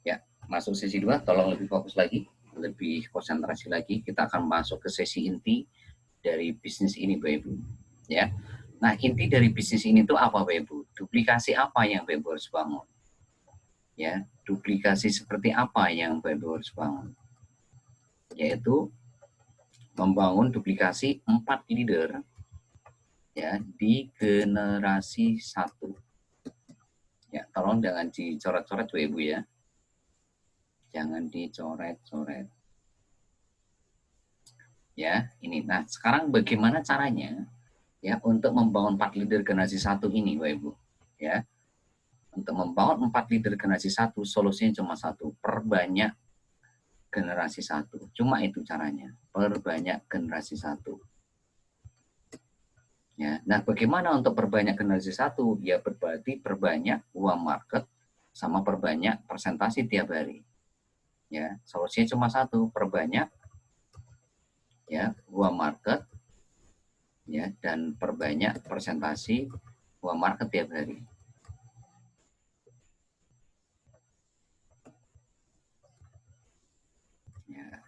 Ya, masuk sesi 2, tolong lebih fokus lagi, lebih konsentrasi lagi. Kita akan masuk ke sesi inti dari bisnis ini, Bapak Ibu. Ya. Nah, inti dari bisnis ini tuh apa, Bapak Ibu? Duplikasi apa yang Bapak Ibu harus bangun? Ya, duplikasi seperti apa yang Bapak Ibu harus bangun? Yaitu membangun duplikasi 4 leader ya di generasi 1. Ya, tolong jangan dicoret-coret Bapak Ibu ya. Jangan dicoret-coret. Ya, ini. Nah, sekarang bagaimana caranya ya untuk membangun 4 leader generasi 1 ini, Bapak Ibu? Ya. Untuk membangun 4 leader generasi 1, solusinya cuma satu, perbanyak generasi 1. Cuma itu caranya, perbanyak generasi 1. Ya. Nah, bagaimana untuk perbanyak generasi 1? Ya berarti perbanyak uang market sama perbanyak presentasi tiap hari. Ya, solusinya cuma satu, perbanyak ya uang market ya dan perbanyak presentasi uang market tiap hari. Ya,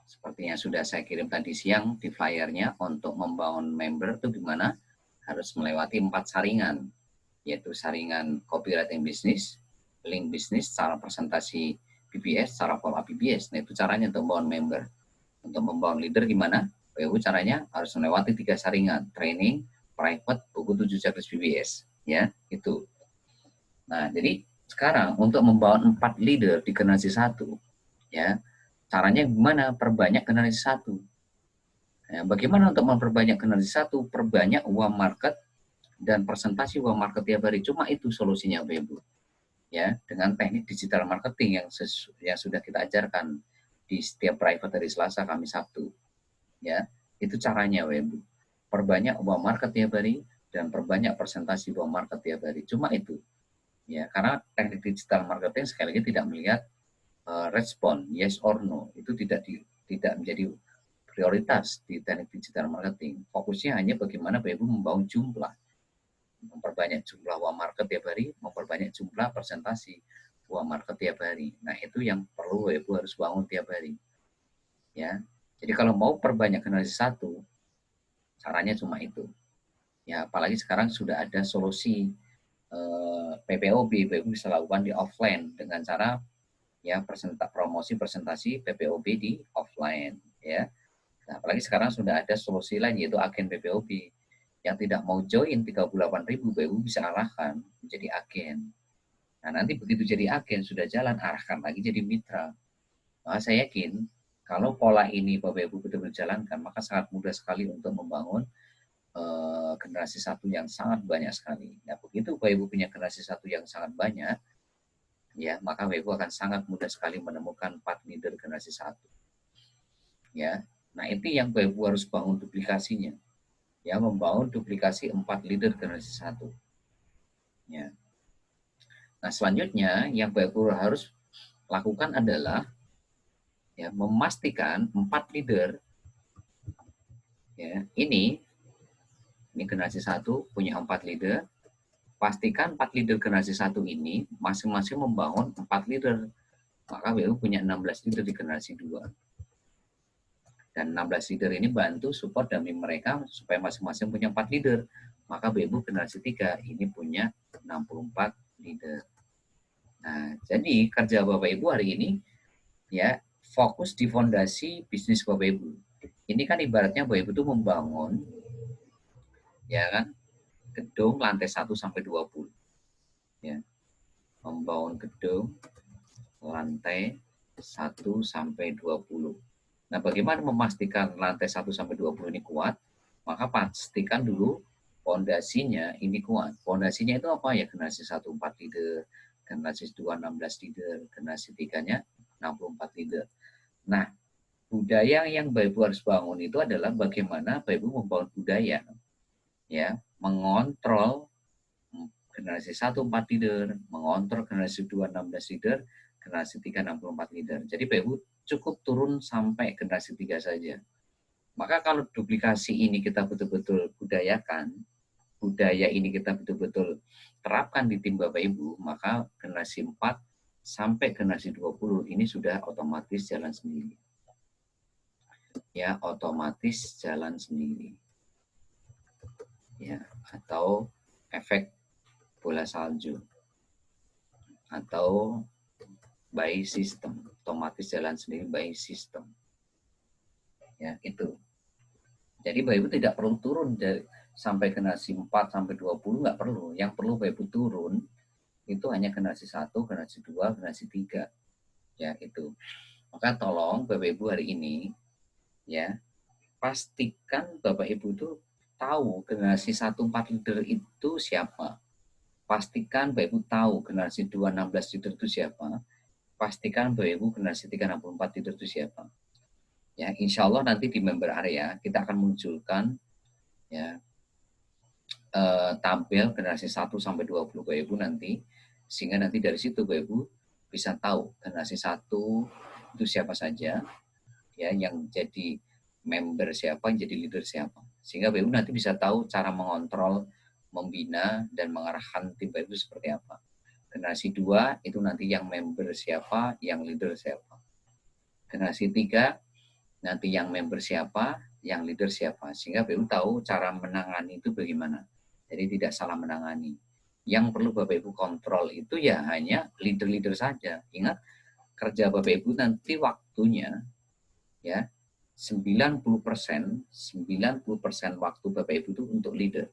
seperti yang sudah saya kirim tadi siang di flyernya, untuk membangun member itu gimana? Harus melewati 4 saringan, yaitu saringan copywriting bisnis, link bisnis, cara presentasi PBS, cara follow up PBS. Nah, itu caranya untuk membangun member. Untuk membangun leader gimana? PU caranya harus melewati 3 saringan, training, private, buku 7 checklist PBS. Ya, itu. Nah, jadi sekarang untuk membangun 4 leader di generasi 1, ya, caranya gimana? Perbanyak generasi 1. Ya, bagaimana untuk memperbanyak generasi 1? Perbanyak uang market dan presentasi uang market tiap hari. Cuma itu solusinya, Bapak Ibu. Ya, dengan teknik digital marketing yang sudah kita ajarkan di setiap private dari Selasa, Kamis, Sabtu. Ya, itu caranya, Bapak Ibu. Perbanyak uang market tiap hari dan perbanyak presentasi uang market tiap hari. Cuma itu. Ya, karena teknik digital marketing sekali lagi tidak melihat respon yes or no, itu tidak menjadi prioritas di teknik digital marketing. Fokusnya hanya bagaimana Bapak Ibu membangun jumlah, memperbanyak jumlah uang market tiap hari, memperbanyak jumlah presentasi uang market tiap hari. Nah, itu yang perlu Bapak Ibu harus bangun tiap hari. Ya, jadi kalau mau perbanyak generasi 1, caranya cuma itu. Ya, apalagi sekarang sudah ada solusi PPOB, Bapak Ibu bisa lakukan di offline dengan cara ya promosi presentasi PPOB di offline ya. Nah, apalagi sekarang sudah ada solusi lain, yaitu agen PPOB. Yang tidak mau join 38.000, Bapak Ibu bisa arahkan menjadi agen. Nah, nanti begitu jadi agen sudah jalan, arahkan lagi jadi mitra. Maka saya yakin kalau pola ini Bapak Ibu betul-betul jalankan, maka sangat mudah sekali untuk membangun generasi 1 yang sangat banyak sekali. Nah, begitu Bapak Ibu punya generasi 1 yang sangat banyak, ya, maka Bapak Ibu akan sangat mudah sekali menemukan 4 leader generasi 1. Ya. Nah, itu yang Bapak Ibu harus bangun duplikasinya. Ya, membangun duplikasi 4 leader generasi 1. Ya. Nah, selanjutnya yang Bapak Ibu harus lakukan adalah ya memastikan 4 leader ya, ini generasi 1 punya 4 leader. Pastikan 4 leader generasi 1 ini masing-masing membangun 4 leader. Maka BU punya 16 leader di generasi 2. Dan 16 leader ini bantu support damping mereka supaya masing-masing punya 4 leader. Maka BU generasi 3 ini punya 64 leader. Nah, jadi kerja Bapak Ibu hari ini ya fokus di fondasi bisnis Bapak Ibu. Ini kan ibaratnya Bapak Ibu itu membangun ya kan gedung lantai 1 sampai 20. Ya. Membangun gedung lantai 1 sampai 20. Nah, bagaimana memastikan lantai 1 sampai 20 ini kuat? Maka pastikan dulu fondasinya ini kuat. Fondasinya itu apa ya? Generasi 1 4 leader, generasi 2 16 leader, generasi 3-nya 64 leader. Nah, budaya yang Bapak Ibu harus bangun itu adalah bagaimana Bapak Ibu membangun budaya ya, mengontrol generasi 1 4 leader, mengontrol generasi 2 16 leader, generasi 3 64 leader. Jadi PU cukup turun sampai generasi 3 saja. Maka kalau duplikasi ini kita betul-betul budayakan, budaya ini kita betul-betul terapkan di tim Bapak Ibu, maka generasi 4 sampai generasi 20 ini sudah otomatis jalan sendiri. Ya, otomatis jalan sendiri. Ya, atau efek bola salju. Atau by system, otomatis jalan sendiri by system. Ya, itu. Jadi Bapak Ibu tidak perlu turun dari sampai generasi 4 sampai 20 nggak perlu. Yang perlu Bapak Ibu turun itu hanya generasi 1, generasi 2, generasi 3. Ya, itu. Maka tolong Bapak Ibu hari ini ya, pastikan Bapak Ibu itu tahu generasi 1 4 leader itu siapa. Pastikan Bapak Ibu tahu generasi 2 16 leader itu siapa. Pastikan Bapak Ibu generasi 3 64 leader itu siapa. Ya, insya Allah nanti di member area kita akan munculkan ya tampil generasi 1 sampai 20 Bapak Ibu nanti, sehingga nanti dari situ Bapak Ibu bisa tahu generasi 1 itu siapa saja ya, yang jadi member siapa, yang jadi leader siapa, sehingga Bapak Ibu nanti bisa tahu cara mengontrol, membina dan mengarahkan tim Bapak Ibu seperti apa. Generasi 2 itu nanti yang member siapa, yang leader siapa. Generasi 3 nanti yang member siapa, yang leader siapa, sehingga Bapak Ibu tahu cara menangani itu bagaimana. Jadi tidak salah menangani. Yang perlu Bapak Ibu kontrol itu ya hanya leader-leader saja. Ingat, kerja Bapak Ibu nanti waktunya ya 90% waktu Bapak Ibu itu untuk leader.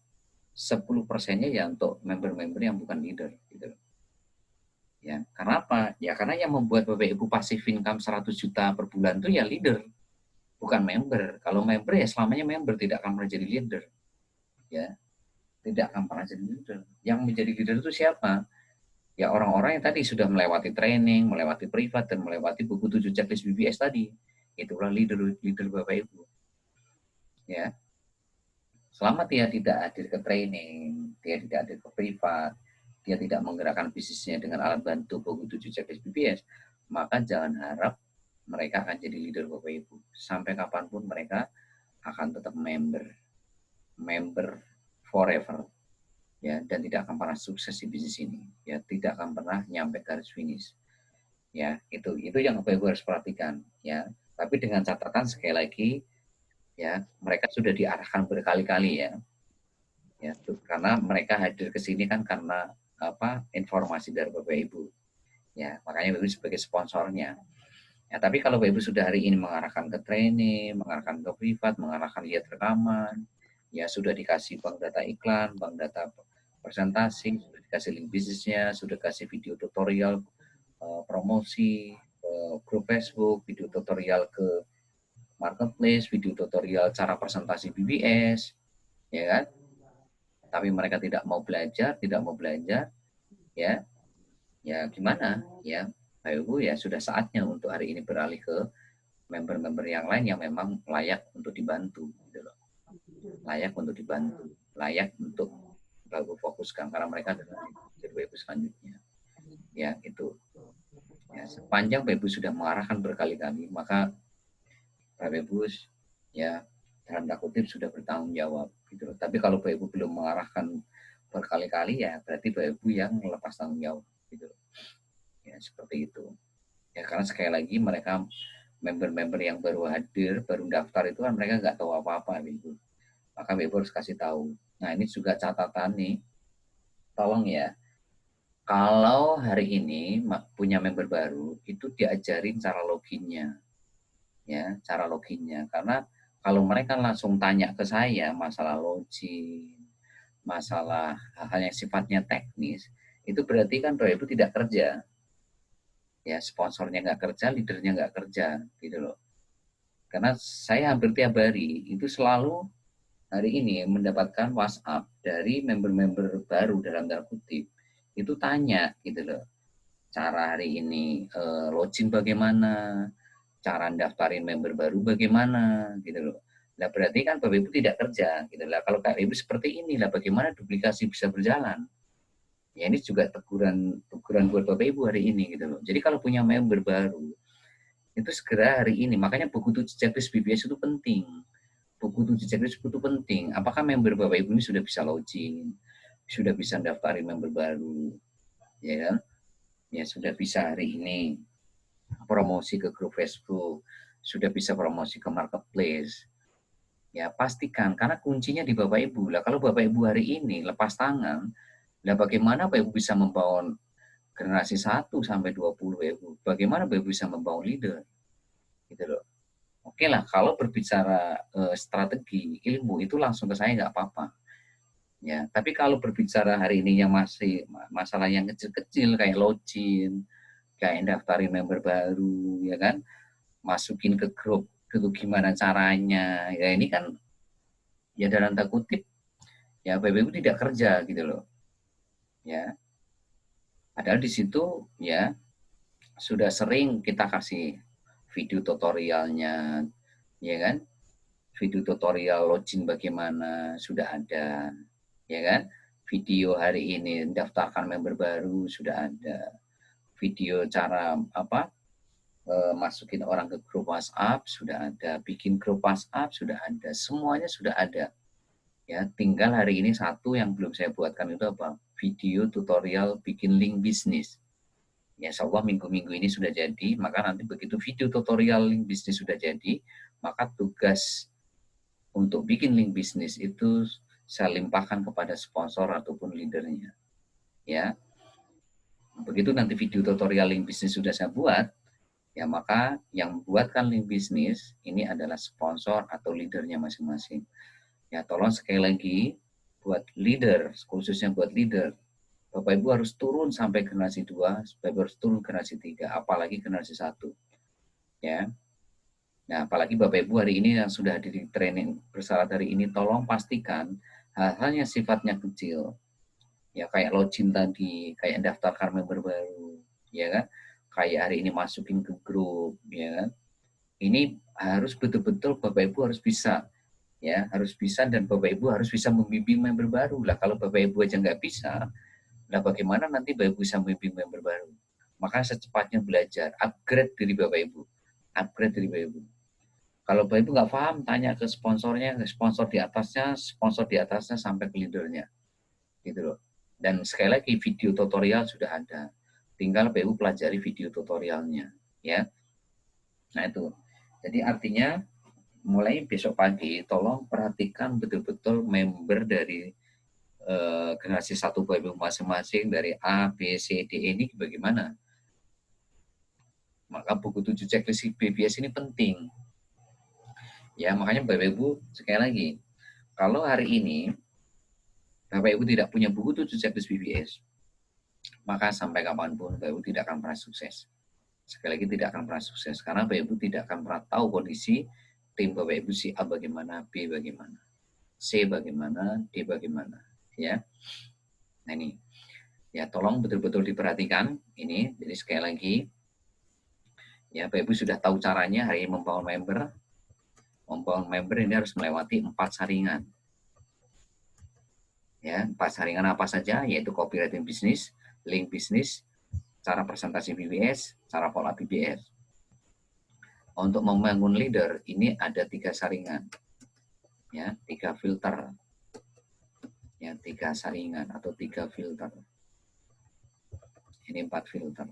10%-nya ya untuk member-member yang bukan leader gitu. Ya, karena apa? Ya karena yang membuat Bapak Ibu passive income 100 juta per bulan itu ya leader, bukan member. Kalau member ya selamanya member, tidak akan pernah jadi leader. Ya, tidak akan pernah jadi leader. Yang menjadi leader itu siapa? Ya orang-orang yang tadi sudah melewati training, melewati privat, dan melewati buku 7 checklist BBS tadi. Itulah leader Bapak Ibu. Ya. Selama dia tidak hadir ke training, dia tidak hadir ke privat, dia tidak menggerakkan bisnisnya dengan alat bantu buku 7 checklist BBS, maka jangan harap mereka akan jadi leader Bapak Ibu. Sampai kapanpun mereka akan tetap member forever, ya, dan tidak akan pernah sukses di bisnis ini, ya, tidak akan pernah nyampe garis finish, ya, itu yang Bapak Ibu harus perhatikan, ya. Tapi dengan catatan sekali lagi, ya, mereka sudah diarahkan berkali-kali ya, karena mereka hadir ke sini kan karena apa, informasi dari Bapak Ibu, ya, makanya Bapak Ibu sebagai sponsornya. Ya, tapi kalau Bapak Ibu sudah hari ini mengarahkan ke training, mengarahkan ke privat, mengarahkan lihat rekaman, ya sudah dikasih bank data iklan, bank data presentasi, sudah dikasih link bisnisnya, sudah kasih video tutorial promosi, grup Facebook, video tutorial ke marketplace, video tutorial cara presentasi BBS, ya kan? Tapi mereka tidak mau belajar, ya, ya gimana? Ya, Bapak Ibu ya sudah saatnya untuk hari ini beralih ke member-member yang lain yang memang layak untuk dibantu, gitu loh. Layak untuk dibantu, layak untuk Bapak Ibu fokuskan karena mereka adalah Bapak Ibu selanjutnya. Ya, itu. Ya, sepanjang Bapak Ibu sudah mengarahkan berkali-kali, maka Bapak Ibu ya dalam tanda kutip sudah bertanggung jawab, gitu loh. Tapi kalau Bapak Ibu belum mengarahkan berkali-kali ya berarti Bapak Ibu yang melepas tanggung jawab, gitu loh. Ya, seperti itu. Ya, karena sekali lagi mereka member-member yang baru hadir, baru daftar itu kan mereka nggak tahu apa-apa, Ibu. Maka Ibu harus kasih tahu. Nah, ini juga catatan nih, tolong ya, kalau hari ini punya member baru, itu diajarin cara loginnya, ya, cara loginnya. Karena kalau mereka langsung tanya ke saya masalah login, masalah hal-hal yang sifatnya teknis, itu berarti kan Bapak Ibu tidak kerja. Ya, sponsornya nggak kerja, leadernya nggak kerja, gitu loh. Karena saya hampir tiap hari itu selalu hari ini mendapatkan WhatsApp dari member-member baru dalam tanda kutip, itu tanya gitu loh, cara hari ini login bagaimana, cara daftarin member baru bagaimana, gitu loh. Nah berarti kan Bapak Ibu tidak kerja, gitu lah. Kalau Bapak Ibu seperti inilah, bagaimana duplikasi bisa berjalan? Ya ini juga teguran buat Bapak Ibu hari ini, gitu loh. Jadi kalau punya member baru, itu segera hari ini. Makanya buku 7 checklist BBS itu penting. Buku 7 checklist itu penting. Apakah member Bapak Ibu ini sudah bisa login, sudah bisa daftarin member baru, ya kan? ya sudah bisa hari ini promosi ke grup Facebook, sudah bisa promosi ke marketplace. Ya pastikan, karena kuncinya di Bapak Ibu. Lah kalau Bapak Ibu hari ini lepas tangan, lah bagaimana Bapak Ibu bisa membangun generasi 1 sampai 20 Bapak Ibu? Bagaimana Bapak Ibu bisa membangun leader? Gitu loh. Oke lah, kalau berbicara strategi, ilmu itu langsung ke saya nggak apa-apa. Ya, tapi kalau berbicara hari ini yang masih masalah yang kecil-kecil kayak login, kayak daftarin member baru, ya kan, masukin ke grup, itu gimana caranya, ya ini kan ya dalam tanda kutip ya BBU tidak kerja gitu loh, ya. Padahal di situ ya sudah sering kita kasih video tutorialnya, ya kan, video tutorial login bagaimana sudah ada, ya kan, video hari ini daftarkan member baru sudah ada, video cara apa masukin orang ke grup WhatsApp sudah ada, bikin grup WhatsApp sudah ada, semuanya sudah ada. Ya, tinggal hari ini satu yang belum saya buatkan itu apa? Video tutorial bikin link bisnis. Ya, insya Allah minggu-minggu ini sudah jadi, maka nanti begitu video tutorial link bisnis sudah jadi, maka tugas untuk bikin link bisnis itu saya limpahkan kepada sponsor ataupun leadernya. Ya, begitu nanti video tutorial link bisnis sudah saya buat, ya maka yang membuatkan link bisnis ini adalah sponsor atau leadernya masing-masing. Ya tolong sekali lagi buat leader, khususnya buat leader, Bapak Ibu harus turun sampai generasi 2, Bapak Ibu harus turun generasi 3, apalagi generasi 1. Ya. Nah, apalagi Bapak Ibu hari ini yang sudah di training bersyarat hari ini, tolong pastikan hal-hal yang sifatnya kecil. Ya kayak login tadi, kayak daftarkan member baru, ya kan? Kayak hari ini masukin ke grup, ya kan? Ini harus betul-betul Bapak Ibu harus bisa, ya harus bisa, dan Bapak Ibu harus bisa membimbing member baru lah. Kalau Bapak Ibu aja nggak bisa, lah bagaimana nanti Bapak Ibu bisa membimbing member baru? Maka secepatnya belajar, upgrade diri Bapak Ibu, upgrade diri Bapak Ibu. Kalau Bapak Ibu nggak paham, tanya ke sponsornya, sponsor di atasnya sampai ke leadernya, gitu loh. Dan sekali lagi video tutorial sudah ada, tinggal Bapak Ibu pelajari video tutorialnya, ya. Nah itu, jadi artinya mulai besok pagi, tolong perhatikan betul-betul member dari generasi 1 Bapak Ibu masing-masing dari A, B, C, D ini bagaimana. Maka buku 7 checklist BBS ini penting. Ya, makanya Bapak Ibu sekali lagi, kalau hari ini Bapak Ibu tidak punya buku 7 checklist BBS, maka sampai kapanpun Bapak Ibu tidak akan pernah sukses. Sekali lagi tidak akan pernah sukses karena Bapak Ibu tidak akan pernah tahu kondisi tim Bapak Ibu, si A bagaimana, B bagaimana, C bagaimana, D bagaimana, ya. Nah ini, ya tolong betul-betul diperhatikan ini. Jadi sekali lagi, ya Bapak Ibu sudah tahu caranya hari ini membangun member. Membangun member ini harus melewati 4 saringan. Ya, 4 saringan apa saja? Yaitu copywriting bisnis, link bisnis, cara presentasi BBS, cara pola BBS. Untuk membangun leader ini ada 3 saringan. Ya, 3 filter. Ya, 3 saringan atau 3 filter. Ini 4 filter.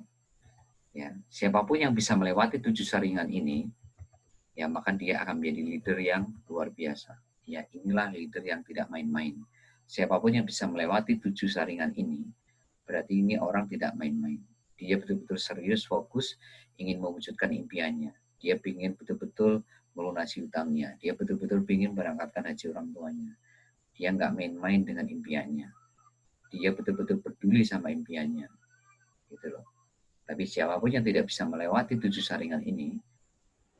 Ya, siapapun yang bisa melewati 7 saringan ini, ya maka dia akan menjadi leader yang luar biasa. Ya, inilah leader yang tidak main-main. Siapapun yang bisa melewati 7 saringan ini, berarti ini orang tidak main-main. Dia betul-betul serius, fokus, ingin mewujudkan impiannya. Dia ingin betul-betul melunasi hutangnya. Dia betul-betul ingin berangkatkan haji orang tuanya. Dia nggak main-main dengan impiannya. Dia betul-betul peduli sama impiannya. Gitu loh. Tapi siapapun yang tidak bisa melewati 7 saringan ini,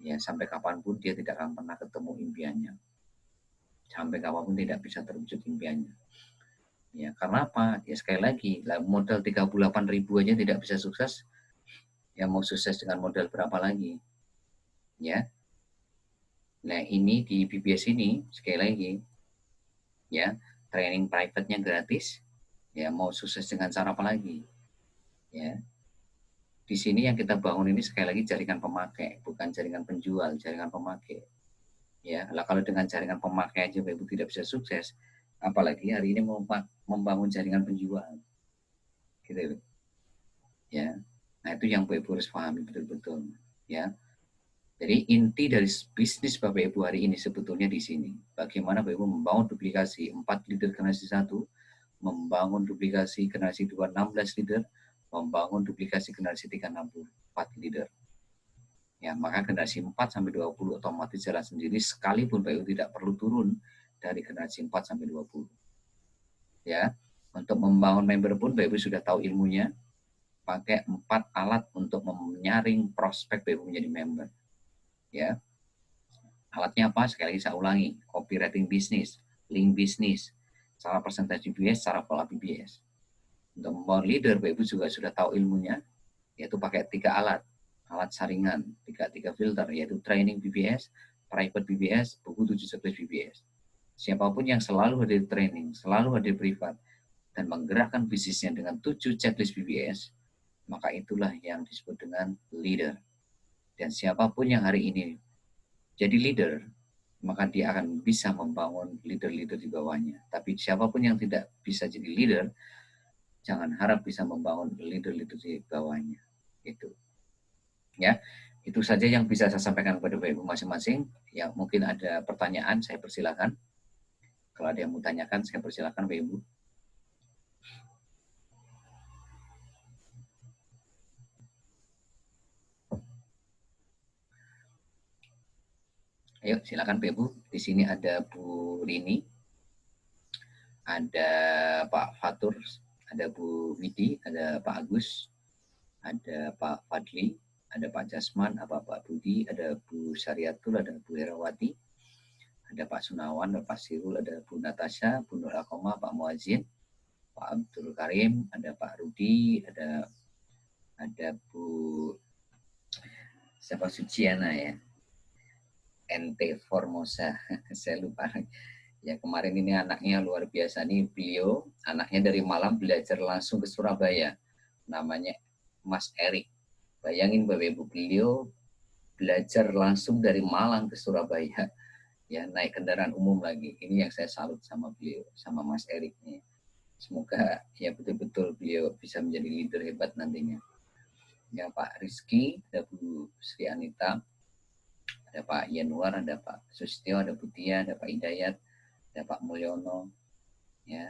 ya sampai kapanpun dia tidak akan pernah ketemu impiannya. Sampai kapanpun tidak bisa terwujud impiannya. Ya, karena apa? Ya sekali lagi, modal 38.000 aja tidak bisa sukses. Ya mau sukses dengan modal berapa lagi? Ya. Nah, ini di BBS ini sekali lagi, ya, training private-nya gratis. Ya, mau sukses dengan cara apa lagi? Ya. Di sini yang kita bangun ini sekali lagi jaringan pemakai, bukan jaringan penjual, jaringan pemakai. Ya, lah kalau dengan jaringan pemakai aja Ibu tidak bisa sukses, apalagi hari ini membangun jaringan penjual. Gitu. Ya, nah itu yang Bapak Ibu harus pahami betul-betul. Ya, jadi inti dari bisnis Bapak Ibu hari ini sebetulnya di sini. Bagaimana Bapak Ibu membangun duplikasi 4 leader generasi 1, membangun duplikasi generasi 2 16 leader, membangun duplikasi generasi 3 64 leader. Ya, maka generasi 4 sampai 20 otomatis jalan sendiri sekalipun Bapak Ibu tidak perlu turun dari generasi 4 sampai 20. Ya, untuk membangun member pun Bapak Ibu sudah tahu ilmunya. Pakai 4 alat untuk menyaring prospek Bapak Ibu menjadi member. Ya. Alatnya apa? Sekali lagi saya ulangi. Copywriting bisnis, link bisnis, cara presentasi BBS, cara pola BBS. Untuk membangun leader, Bapak Ibu juga sudah tahu ilmunya, yaitu pakai 3 alat. Alat saringan, 3 filter, yaitu training BBS, private BBS, buku 7 checklist BBS. Siapapun yang selalu hadir training, selalu hadir privat, dan menggerakkan bisnisnya dengan 7 checklist BBS, maka itulah yang disebut dengan leader. Dan siapapun yang hari ini jadi leader, maka dia akan bisa membangun leader-leader di bawahnya. Tapi siapapun yang tidak bisa jadi leader, jangan harap bisa membangun leader-leader di bawahnya. Itu. Ya, itu saja yang bisa saya sampaikan kepada Bapak Ibu masing-masing. Ya, mungkin ada pertanyaan, saya persilakan. Kalau ada yang mau tanyakan, saya persilakan Bapak Ibu. Ayo, silakan Bapak Ibu. Di sini ada Bu Rini, ada Pak Fatur, ada Bu Widi, ada Pak Agus, ada Pak Fadli, ada Pak Jasman, ada Pak Budi, ada Bu Syariatul, ada Bu Herawati, ada Pak Sunawan, ada Pak Sirul, ada Bu Natasha, Bu Nur Akoma, Pak Muazzin, Pak Abdul Karim, ada Pak Rudi, ada Bu siapa Suciana ya, NT Formosa, saya lupa. Ya kemarin ini anaknya luar biasa nih, beliau anaknya dari Malang belajar langsung ke Surabaya, namanya Mas Erik. Bayangin Bapak Ibu, beliau belajar langsung dari Malang ke Surabaya, ya naik kendaraan umum lagi. Ini yang saya salut sama beliau, sama Mas Erik nih. Semoga ya betul-betul beliau bisa menjadi leader hebat nantinya. Ya Pak Rizky, ada Bu Sri Anita, ada Pak Yanuar, ada Pak Sustio, ada Bu Tia, ada Pak Hidayat, ada Pak Mulyono, ya,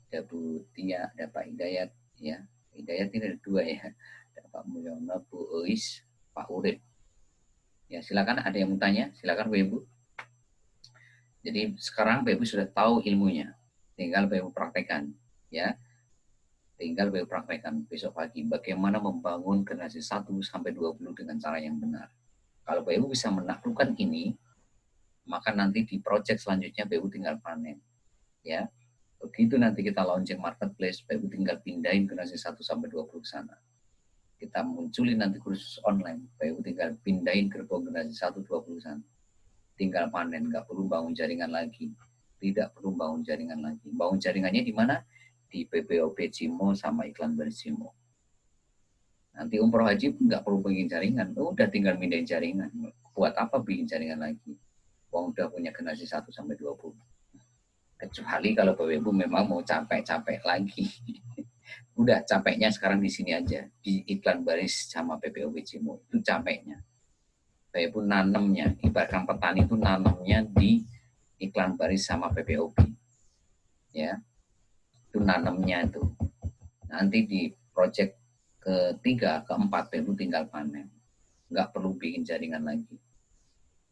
ada Bu Tia, ada Pak Hidayat, ya. Hidayat ini ada 2 ya, ada Pak Mulyono, Bu Ois, Pak Urip. Ya silakan, ada yang mau tanya, silakan Bapak Ibu. Jadi sekarang Bapak Ibu sudah tahu ilmunya, tinggal Bapak Ibu praktekkan, ya. Tinggal Bapak Ibu praktekkan besok pagi bagaimana membangun generasi 1 sampai 20 dengan cara yang benar. Kalau Bapak Ibu bisa menaklukkan ini, maka nanti di project selanjutnya Bapak Ibu tinggal panen. Ya. Begitu nanti kita launching marketplace, Bapak Ibu tinggal pindahin generasi 1 sampai 20 ke sana. Kita munculin nanti kursus online, Bapak Ibu tinggal pindahin gerbong generasi 1 20 ke sana. Tinggal panen, nggak perlu bangun jaringan lagi. Tidak perlu bangun jaringan lagi. Bangun jaringannya di mana? Di PPOP Cimo sama iklan Bersimo. Nanti umroh haji pun nggak perlu bikin jaringan. Udah tinggal pindahin jaringan. Buat apa bikin jaringan lagi? Wong udah punya generasi 1 sampai 20. Kecuali kalau Bapak Ibu memang mau capek-capek lagi. Udah capeknya sekarang di sini aja. Di iklan baris sama PPOP Cimo. Itu capeknya. Bapak Ibu nanamnya. Ibaratkan petani itu nanamnya di iklan baris sama PPOP. Ya. Itu nanamnya itu. Nanti di project ketiga, keempat, Bapak Ibu tinggal panen. Nggak perlu bikin jaringan lagi.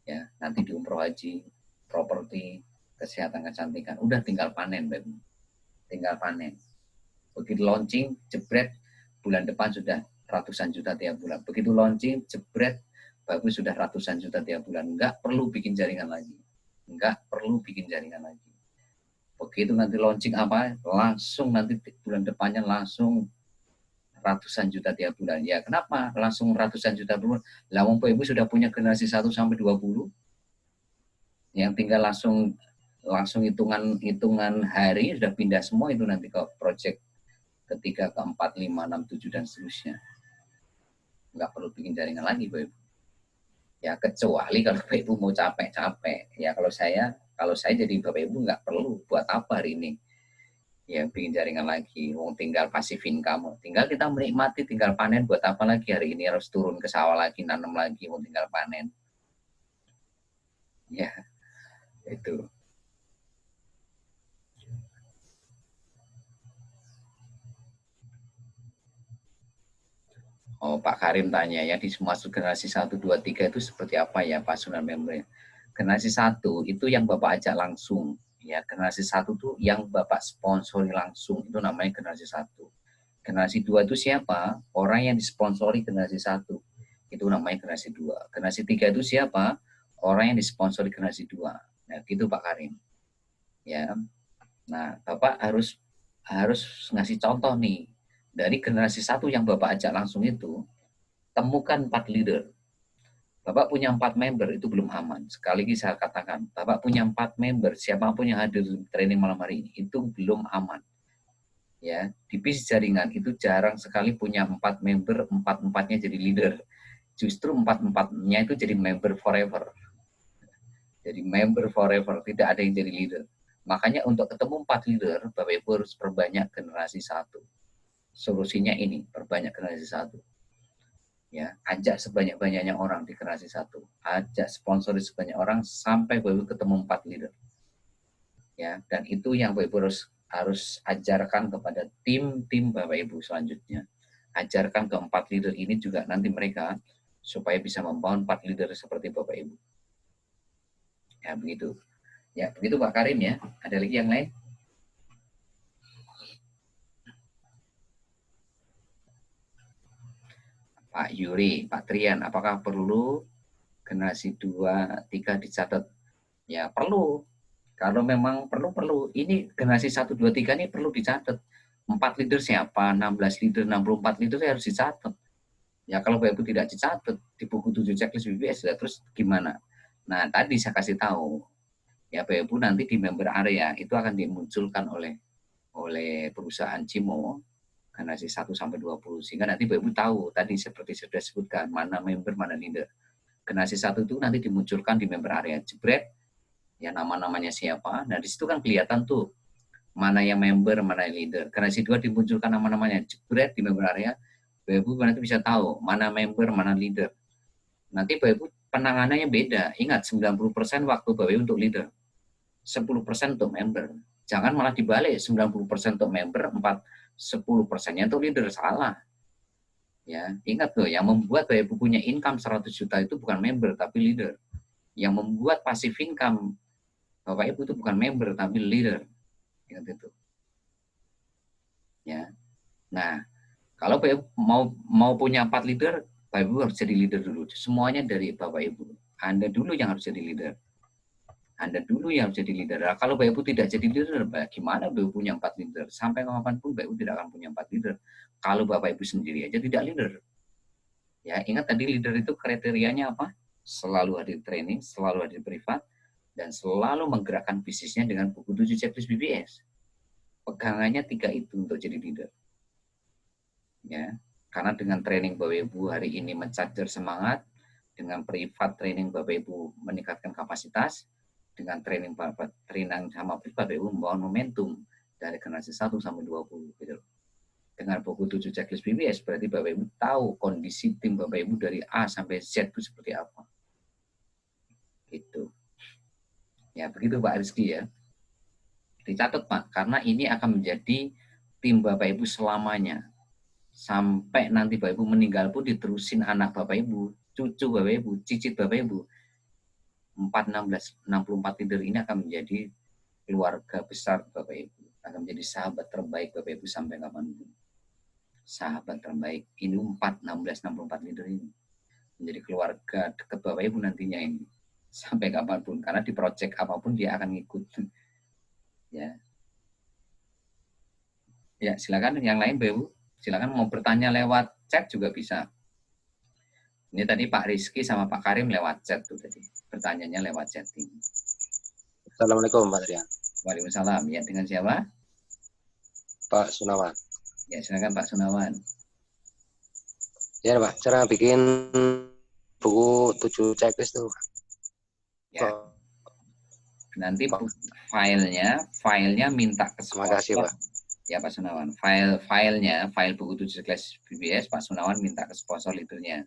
Ya, nanti di umroh haji, properti, kesehatan, kecantikan, udah tinggal panen, Bapak Ibu. Tinggal panen. Begitu launching, jebret, bulan depan sudah ratusan juta tiap bulan. Begitu launching, jebret, Bapak Ibu sudah ratusan juta tiap bulan. Nggak perlu bikin jaringan lagi. Nggak perlu bikin jaringan lagi. Begitu nanti launching apa, langsung nanti bulan depannya langsung ratusan juta tiap bulan. Ya kenapa langsung ratusan juta bulan? Lah wong Ibu sudah punya generasi 1 sampai 20. Yang tinggal langsung hitungan hari sudah pindah semua itu nanti ke project ketiga, keempat, 5, 6, 7 dan seterusnya. Nggak perlu bikin jaringan lagi Bapak Ibu. Ya kecuali kalau Bapak Ibu mau capek-capek. Ya kalau saya jadi Bapak Ibu nggak perlu buat apa hari ini. Ya, bikin jaringan lagi. Wong tinggal pasifin kamu. Tinggal kita menikmati, tinggal panen. Buat apa lagi hari ini harus turun ke sawah lagi, nanam lagi, wong tinggal panen. Ya, itu. Oh, Pak Karim tanya ya, di masuk generasi 1, 2, 3 itu seperti apa ya Pak Sunan Member? Generasi 1 itu yang Bapak ajak langsung. Ya, generasi 1 itu yang Bapak sponsori langsung. Itu namanya generasi 1. Generasi 2 itu siapa? Orang yang disponsori generasi 1. Itu namanya generasi 2. Generasi 3 itu siapa? Orang yang disponsori generasi 2. Nah, gitu Pak Karim. Ya. Nah, Bapak harus ngasih contoh nih. Dari generasi 1 yang Bapak ajak langsung itu, temukan 4 leader. Bapak punya 4 member, itu belum aman. Sekali lagi saya katakan, Bapak punya 4 member, siapapun yang hadir di training malam hari ini, itu belum aman. Ya, di bisnis jaringan itu jarang sekali punya 4 member, 4-4-nya jadi leader. Justru 4-4-nya itu jadi member forever. Jadi member forever, tidak ada yang jadi leader. Makanya untuk ketemu 4 leader, Bapak Ibu harus perbanyak generasi 1. Solusinya ini, perbanyak generasi 1. Ya, ajak sebanyak-banyaknya orang di generasi 1. Ajak sponsori sebanyak orang sampai Bapak Ibu ketemu 4 leader. Ya, dan itu yang Bapak Ibu harus ajarkan kepada tim-tim Bapak Ibu selanjutnya. Ajarkan ke 4 leader ini juga nanti mereka supaya bisa membangun 4 leader seperti Bapak Ibu. Ya, begitu. Ya, begitu Pak Karim ya. Ada lagi yang lain? Pak Yuri, Pak Trian, apakah perlu generasi 2, 3 dicatat? Ya, perlu. Kalau memang perlu. Ini generasi 1, 2, 3 ini perlu dicatat. 4 leader siapa, 16 leader, 64 leader harus dicatat. Ya, kalau Bapak Ibu tidak dicatat di buku 7 checklist BBS, ya, terus gimana? Nah, tadi saya kasih tahu. Ya, Bapak Ibu nanti di member area itu akan dimunculkan oleh perusahaan Cimo generasi 1 sampai 20, sehingga nanti Bapak Ibu tahu tadi seperti sudah sebutkan mana member, mana leader. Generasi 1 itu nanti dimunculkan di member area, jebret ya nama-namanya siapa. Nah, di situ kan kelihatan tuh mana yang member, mana yang leader. Generasi 2 dimunculkan nama-namanya, jebret di member area. Bapak Ibu nanti bisa tahu mana member, mana leader. Nanti Bapak Ibu penanganannya beda. Ingat, 90% waktu Bapak Ibu untuk leader. 10% untuk member. Jangan malah dibalik, 90% untuk member, 10%-nya untuk leader. Salah. Ya, ingat tuh, yang membuat Bapak Ibu punya income 100 juta itu bukan member, tapi leader. Yang membuat passive income Bapak Ibu itu bukan member, tapi leader. Ingat itu. Ya. Nah, kalau Bapak Ibu mau punya 4 leader, Bapak Ibu harus jadi leader dulu. Semuanya dari Bapak Ibu. Anda dulu yang harus jadi leader. Anda dulu yang jadi leader. Nah, kalau Bapak Ibu tidak jadi leader, gimana Bapak Ibu punya 4 leader? Sampai kapanpun Bapak Ibu tidak akan punya 4 leader. Kalau Bapak Ibu sendiri aja tidak leader. Ya, ingat tadi leader itu kriterianya apa? Selalu hadir training, selalu hadir privat, dan selalu menggerakkan bisnisnya dengan buku 7 checklist BBS. Pegangannya 3 itu untuk jadi leader. Ya, karena dengan training Bapak Ibu hari ini mencajar semangat, dengan privat training Bapak Ibu meningkatkan kapasitas, dengan training sama privat Bapak Ibu membangun momentum dari generasi 1 sampai 20 gitu. Dengan buku 7 checklist BBS berarti Bapak Ibu tahu kondisi tim Bapak Ibu dari A sampai Z itu seperti apa. Itu. Ya, begitu Pak Rizky ya. Dicatat Pak, karena ini akan menjadi tim Bapak Ibu selamanya. Sampai nanti Bapak Ibu meninggal pun diterusin anak Bapak Ibu, cucu Bapak Ibu, cicit Bapak Ibu. 64 leader ini akan menjadi keluarga besar Bapak Ibu, akan menjadi sahabat terbaik Bapak Ibu sampai kapanpun. Sahabat terbaik ini 64 leader ini menjadi keluarga dekat Bapak Ibu nantinya ini sampai kapanpun, karena di project apapun dia akan ngikut. Ya, ya silakan yang lain Bapak Ibu, silakan mau bertanya lewat chat juga bisa. Ini tadi Pak Rizky sama Pak Karim lewat chat tuh tadi. Pertanyaannya lewat chatting. Assalamualaikum Pak Trian. Waalaikumsalam. Ya, dengan siapa? Pak Sunawan. Ya, silakan Pak Sunawan. Ya Pak, cara bikin buku 7 checklist tuh. Ya. Nanti filenya minta ke Terima kasih Pak. Ya Pak Sunawan, file buku 7 kelas BBS, Pak Sunawan minta ke sponsor leadernya.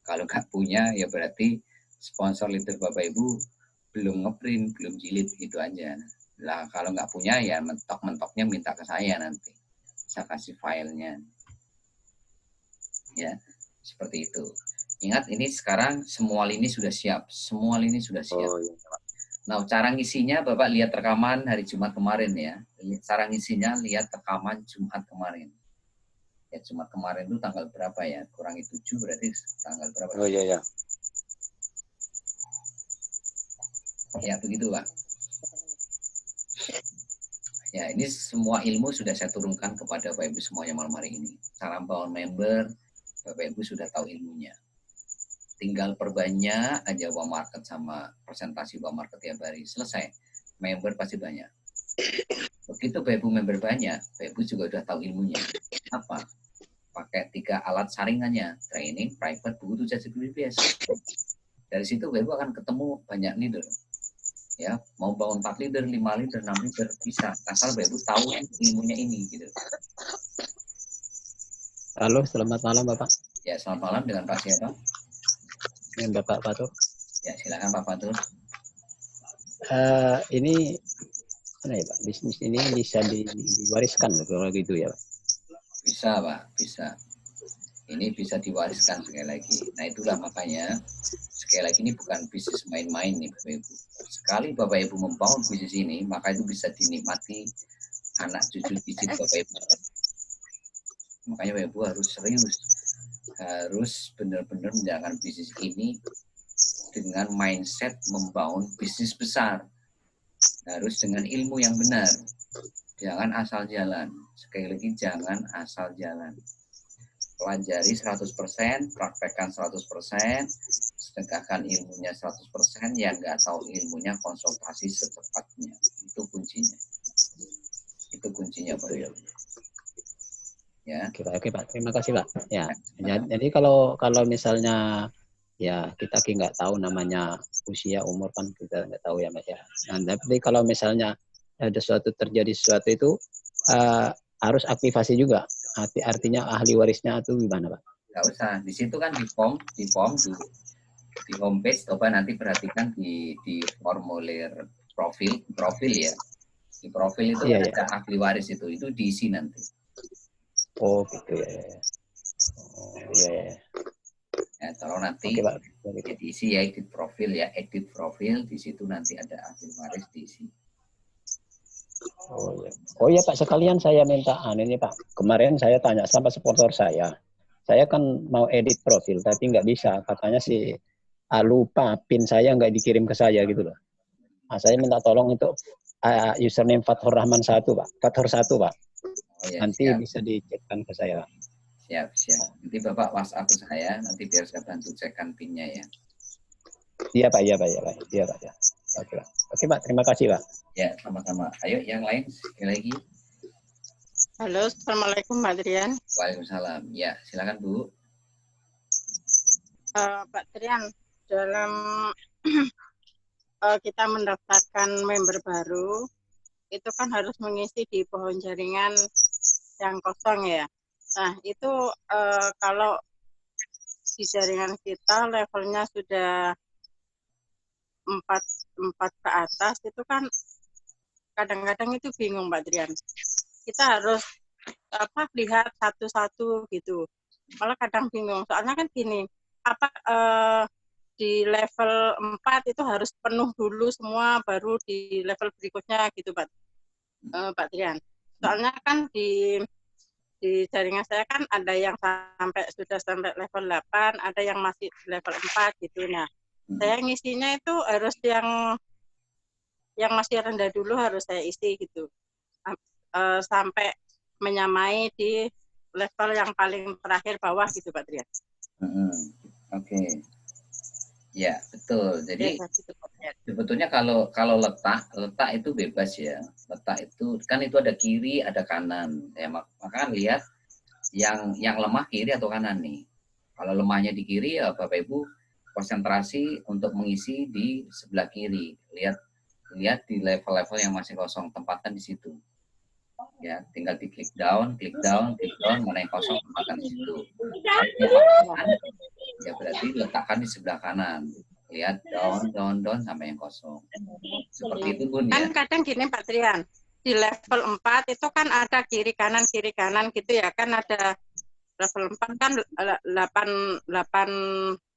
Kalau nggak punya, ya berarti sponsor leader Bapak Ibu belum ngeprint, belum jilid, gitu aja. Lah kalau nggak punya, ya mentok-mentoknya minta ke saya nanti. Saya kasih filenya. Ya, seperti itu. Ingat, ini sekarang semua lini sudah siap. Semua lini sudah siap. Oh iya. Nah, cara ngisinya Bapak lihat rekaman hari Jumat kemarin ya. Cara ngisinya lihat rekaman Jumat kemarin. Ya, Jumat kemarin itu tanggal berapa ya? Kurangi 7 berarti tanggal berapa? Oh iya ya. Ya, begitu Pak. Ya, ini semua ilmu sudah saya turunkan kepada Bapak Ibu semuanya malam hari ini. Cara membangun member, Bapak Ibu sudah tahu ilmunya. Tinggal perbanyak aja uang market sama presentasi uang market tiap hari. Selesai. Member pasti banyak. Begitu Bapak Ibu member banyak, Bapak Ibu juga udah tahu ilmunya. Apa? Pakai 3 alat saringannya. Training, private, buku 7 BBS. Dari situ Bapak Ibu akan ketemu banyak leader. Ya, mau bangun 4 leader, 5 leader, 6 leader, bisa. Asal Bapak Ibu tahu ilmunya ini. Gitu. Halo, selamat malam Bapak. Ya, selamat malam dengan Pak siapa? Dengan Bapak Fatur. Ya, silakan Pak Fatur. Ini mana ya Pak? Bisnis ini bisa diwariskan kalau gitu ya Pak? Bisa Pak, bisa. Ini bisa diwariskan sekali lagi. Nah itulah makanya sekali lagi ini bukan bisnis main-main nih Bapak Ibu. Sekali Bapak Ibu membangun bisnis ini, maka itu bisa dinikmati anak cucu cicit Bapak Ibu. Makanya Bapak Ibu harus serius, harus benar-benar menjalankan bisnis ini dengan mindset membangun bisnis besar. Harus dengan ilmu yang benar. Jangan asal jalan. Sekali lagi jangan asal jalan. Pelajari 100%, praktekkan 100%, sedekahkan ilmunya 100%, yang nggak tahu ilmunya konsultasi secepatnya. Itu kuncinya. Itu kuncinya Pak. Ya. Oke Pak, terima kasih Pak. Ya, jadi kalau misalnya ya kita nggak tahu namanya usia umur kan kita nggak tahu ya Mas ya. Nah, tapi kalau misalnya ada terjadi sesuatu itu harus aktivasi juga. Artinya ahli warisnya itu gimana Pak? Nggak usah. Di situ kan di form tuh. Di homepage coba nanti perhatikan di formulir profil ya. Di profil itu kan ada ahli waris itu diisi nanti. Oh gitu ya. Oh iya. Ya, kalau nanti diisi ya edit profil di situ nanti ada ahli waris diisi. Oh iya Pak, sekalian saya minta ini Pak. Kemarin saya tanya sama sponsor saya. Saya kan mau edit profil tapi nggak bisa. Katanya sih lupa PIN saya nggak dikirim ke saya gitu loh. Nah, saya minta tolong untuk username Fathur Rahman 1 Pak. Fathur 1 Pak. Oh, ya, nanti siap. Bisa dicekkan ke saya. Siap. Nanti Bapak WhatsApp ke saya, nanti biar saya bantu cekkan PIN-nya ya. Iya Pak. Ya. Oke Pak, terima kasih Pak. Ya, sama-sama. Ayo yang lain sekali lagi. Halo, Assalamualaikum Pak Trian. Waalaikumsalam. Ya, silakan Bu. Pak Trian, dalam kita mendaftarkan member baru, itu kan harus mengisi di pohon jaringan yang kosong ya. Nah, itu kalau di jaringan kita levelnya sudah 4 ke atas, itu kan kadang-kadang itu bingung Pak Trian. Kita harus lihat satu-satu gitu. Malah kadang bingung. Soalnya kan gini, di level 4 itu harus penuh dulu semua, baru di level berikutnya gitu Pak Trian. Soalnya kan di jaringan saya kan ada yang sudah sampai level 8, ada yang masih level 4 gitu. Nah, saya ngisinya itu harus yang masih rendah dulu harus saya isi gitu. Sampai menyamai di level yang paling terakhir bawah gitu Pak Trian. Oke. Ya, betul. Jadi sebetulnya kalau letak itu bebas ya. Letak itu kan itu ada kiri, ada kanan. Ya, maka lihat yang lemah kiri atau kanan nih. Kalau lemahnya di kiri ya Bapak Ibu konsentrasi untuk mengisi di sebelah kiri. Lihat di level-level yang masih kosong, tempatkan di situ. Ya, tinggal di klik down, mana yang kosong letakkan di situ. Kalau yang letakkan, ya berarti letakkan di sebelah kanan. Lihat down sampai yang kosong. Seperti itu Bun ya. Kan kadang gini Pak Trian, di level 4 itu kan ada kiri kanan gitu ya, kan ada level 4 kan 8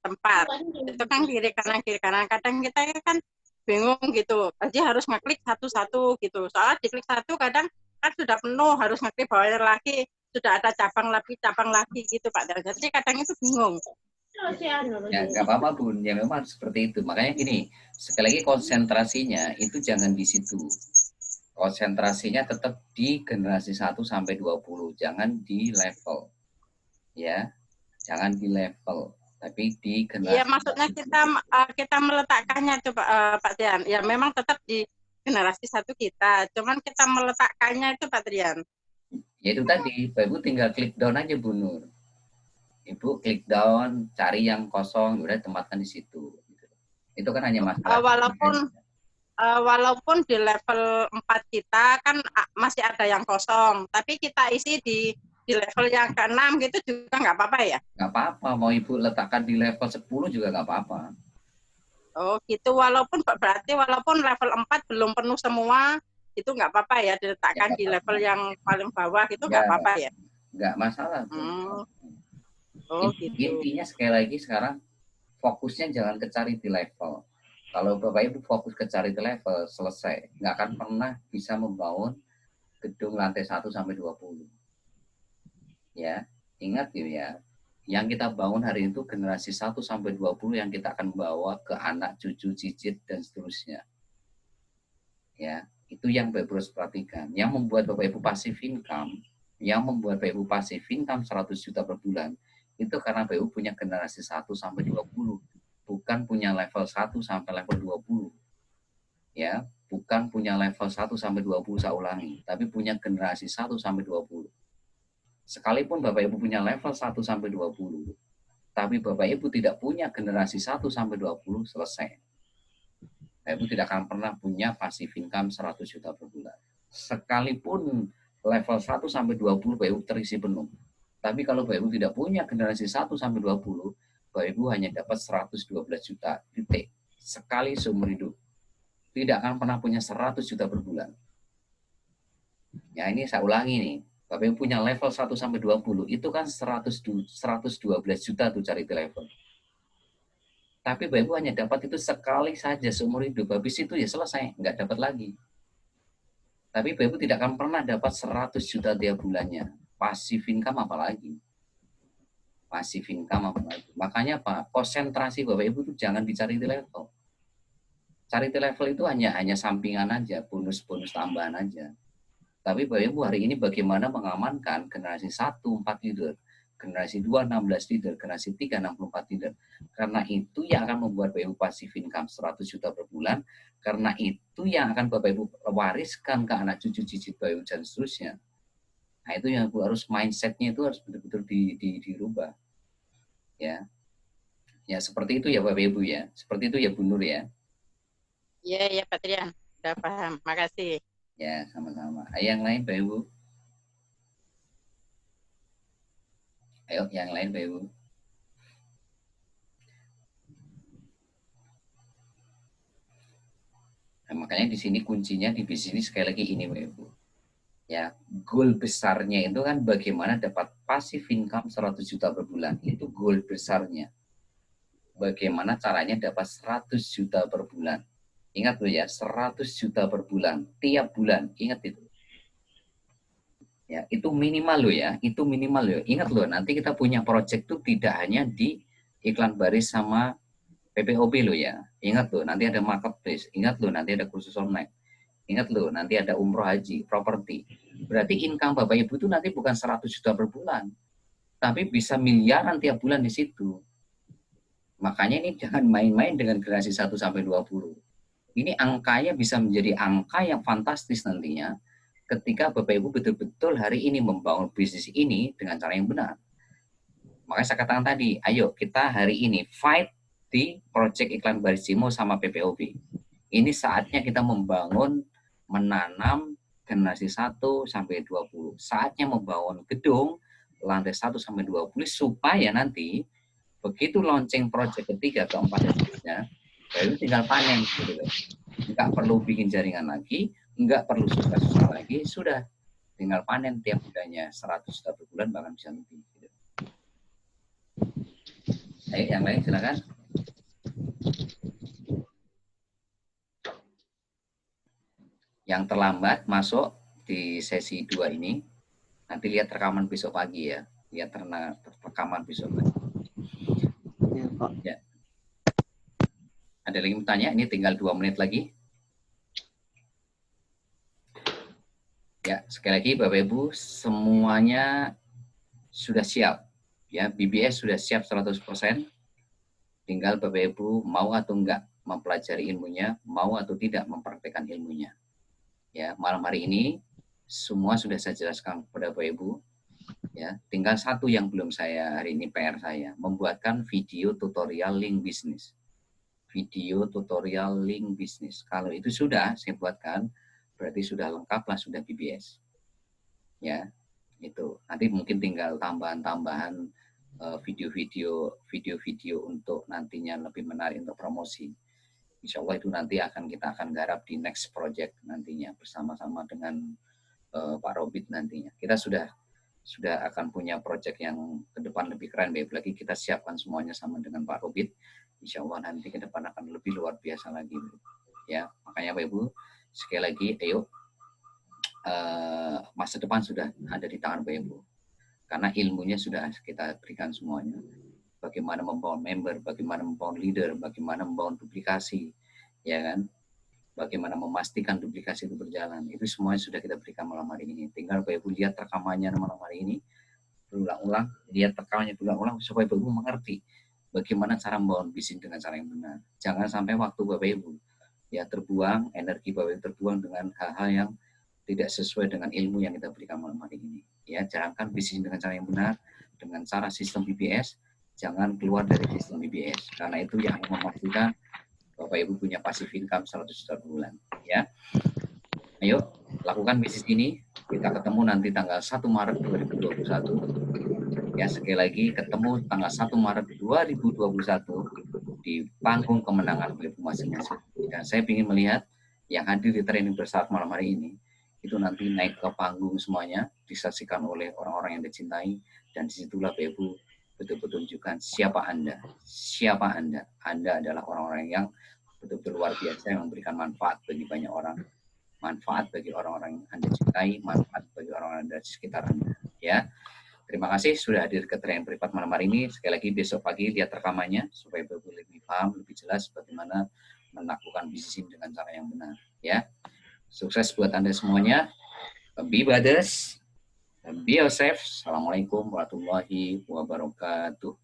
tempat. Itu kan kiri kanan. Kadang kita kan bingung gitu. Jadi harus ngeklik satu-satu gitu. Soalnya diklik satu kadang kan sudah penuh, harus ngeklik bawahnya lagi, sudah ada cabang lagi gitu Pak. Jadi kadang itu bingung. Ya nggak apa-apa Bun, ya memang seperti itu. Makanya gini, sekali lagi konsentrasinya itu jangan di situ. Konsentrasinya tetap di generasi 1 sampai 20, jangan di level. Ya, jangan di level, tapi di generasi. Iya, maksudnya kita meletakkannya coba Pak Trian. Ya memang tetap di generasi 1 kita, cuman kita meletakkannya itu Pak Trian. Ya itu tadi, Ibu tinggal klik down aja Bu Nur. Ibu klik down, cari yang kosong, udah tempatkan di situ. Itu kan hanya masalah. Walaupun di level 4 kita kan masih ada yang kosong, tapi kita isi di level yang ke-6 gitu juga nggak apa-apa ya? Nggak apa-apa, mau Ibu letakkan di level 10 juga nggak apa-apa. Oh gitu, walaupun level 4 belum penuh semua, itu nggak apa-apa ya, diletakkan di level yang paling bawah itu nggak apa-apa ya? Nggak masalah. Oh gitu. Intinya sekali lagi sekarang fokusnya jangan kecari di level. Kalau Bapak Ibu fokus kecari di level, selesai. Nggak akan pernah bisa membangun gedung lantai 1 sampai 20. Ya, ingat ya, yang kita bangun hari itu generasi 1 sampai 20 yang kita akan bawa ke anak, cucu, cicit, dan seterusnya. Ya, itu yang Bapak Ibu harus perhatikan. Yang membuat Bapak Ibu passive income, 100 juta per bulan, itu karena Bapak Ibu punya generasi 1 sampai 20, bukan punya level 1 sampai level 20. Ya, bukan punya level 1 sampai 20 saya ulangi, tapi punya generasi 1 sampai 20. Sekalipun Bapak Ibu punya level 1 sampai 20, tapi Bapak Ibu tidak punya generasi 1 sampai 20, selesai. Bapak Ibu tidak akan pernah punya passive income 100 juta per bulan. Sekalipun level 1 sampai 20 Bapak Ibu terisi penuh. Tapi kalau Bapak Ibu tidak punya generasi 1 sampai 20, Bapak Ibu hanya dapat 112 juta titik sekali seumur hidup. Tidak akan pernah punya 100 juta per bulan. Ya ini saya ulangi nih. Bapak Ibu punya level 1 sampai 20, itu kan 112 juta tuh cari di level. Tapi Bapak Ibu hanya dapat itu sekali saja seumur hidup. Habis itu ya selesai, nggak dapat lagi. Tapi Bapak Ibu tidak akan pernah dapat 100 juta tiap bulannya. Passive income apalagi. Passive income apalagi. Makanya apa? Konsentrasi Bapak Ibu itu jangan dicari di level. Cari di level itu hanya sampingan aja, bonus-bonus tambahan aja. Tapi Bapak Ibu hari ini bagaimana mengamankan generasi 1 4 leader, generasi 2 16 leader, generasi 3 64 leader. Karena itu yang akan membuat Bapak Ibu passive income 100 juta per bulan. Karena itu yang akan Bapak Ibu wariskan ke anak cucu cicit Bapak Ibu dan seterusnya. Nah itu yang harus mindsetnya itu harus betul-betul dirubah. Ya, ya seperti itu ya Bapak Ibu ya. Seperti itu ya Bu Nur ya. Iya Pak Trian, sudah paham. Makasih. Ya sama-sama. Ayo yang lain Bapak Ibu. Ayo yang lain Bapak Ibu. Nah, makanya di sini kuncinya di bisnis sekali lagi ini Bapak Ibu. Ya, goal besarnya itu kan bagaimana dapat passive income 100 juta per bulan. Itu goal besarnya. Bagaimana caranya dapat 100 juta per bulan. Ingat loh ya, 100 juta per bulan. Tiap bulan, ingat itu. Ya, itu minimal loh ya, itu minimal loh. Ingat loh, nanti kita punya project itu tidak hanya di iklan baris sama PPOB loh ya. Ingat loh, nanti ada marketplace. Ingat loh, nanti ada kursus online. Ingat loh, nanti ada umroh haji, properti. Berarti income Bapak Ibu itu nanti bukan 100 juta per bulan. Tapi bisa miliaran tiap bulan di situ. Makanya ini jangan main-main dengan generasi 1 sampai 20. Ini angkanya bisa menjadi angka yang fantastis nantinya ketika Bapak Ibu betul-betul hari ini membangun bisnis ini dengan cara yang benar. Makanya saya katakan tadi, ayo kita hari ini fight di project iklan Baris Cimo sama PPOB. Ini saatnya kita membangun, menanam generasi 1 sampai 20. Saatnya membangun gedung lantai 1 sampai 20 supaya nanti begitu launching project ketiga, keempat, dan seterusnya, baru tinggal panen gitu loh. Nggak perlu bikin jaringan lagi, nggak perlu susah-susah lagi, sudah tinggal panen tiap bulannya 100 juta per bulan, bahkan bisa lebih. Gitu. Ayo, yang lain silakan. Yang terlambat masuk di sesi 2 ini, nanti lihat rekaman besok pagi ya. Lihat rekaman besok pagi. Ya, Pak. Ya. Ada lagi yang bertanya? Ini tinggal 2 menit lagi. Ya, sekali lagi Bapak Ibu, semuanya sudah siap. Ya, BBS sudah siap 100%. Tinggal Bapak Ibu mau atau enggak mempelajari ilmunya, mau atau tidak mempraktekkan ilmunya. Ya, malam hari ini semua sudah saya jelaskan kepada Bapak Ibu. Ya, tinggal satu yang belum saya hari ini PR saya, membuatkan video tutorial link bisnis. Video tutorial link bisnis. Kalau itu sudah saya buatkan, berarti sudah lengkap lah, sudah BBS. Ya, itu. Nanti mungkin tinggal tambahan-tambahan video-video untuk nantinya lebih menarik untuk promosi. Insya Allah itu nanti kita akan garap di next project nantinya bersama-sama dengan Pak Robit nantinya. Kita sudah akan punya project yang ke depan lebih keren, baik lagi kita siapkan semuanya sama dengan Pak Robit. Insya Allah nanti ke depan akan lebih luar biasa lagi. Ya, makanya Bapak Ibu sekali lagi, ayo masa depan sudah ada di tangan Bapak Ibu. Karena ilmunya sudah kita berikan semuanya. Bagaimana membangun member, bagaimana membangun leader, bagaimana membangun duplikasi, ya kan? Bagaimana memastikan duplikasi itu berjalan. Itu semuanya sudah kita berikan malam hari ini. Tinggal Bapak Ibu lihat rekamannya malam hari ini, berulang-ulang, lihat rekamannya berulang-ulang supaya Bapak Ibu mengerti bagaimana cara membangun bisnis dengan cara yang benar. Jangan sampai waktu Bapak Ibu ya terbuang, energi Bapak Ibu terbuang dengan hal-hal yang tidak sesuai dengan ilmu yang kita berikan malam hari ini. Ya, jalankan bisnis dengan cara yang benar, dengan cara sistem BBS. Jangan keluar dari sistem BBS, karena itu yang memastikan Bapak Ibu punya passive income 100 juta per bulan. Ya, ayo lakukan bisnis ini. Kita ketemu nanti tanggal 1 Maret 2021. Ya, sekali lagi ketemu tanggal 1 Maret 2021 di panggung kemenangan Bapak Ibu masing-masing. Dan saya ingin melihat yang hadir di training bersama malam hari ini itu nanti naik ke panggung semuanya, disaksikan oleh orang-orang yang dicintai, dan disitulah Bapak Ibu betul-betul tunjukkan siapa Anda. Siapa Anda? Anda adalah orang-orang yang betul-betul luar biasa yang memberikan manfaat bagi banyak orang. Manfaat bagi orang-orang yang Anda cintai, manfaat bagi orang-orang di sekitar Anda. Ya, terima kasih sudah hadir ke training privat malam hari ini. Sekali lagi besok pagi lihat rekamannya supaya Bapak lebih paham, lebih jelas bagaimana melakukan bisnis dengan cara yang benar. Ya, sukses buat Anda semuanya. Be brothers. Be yourself. Assalamualaikum warahmatullahi wabarakatuh.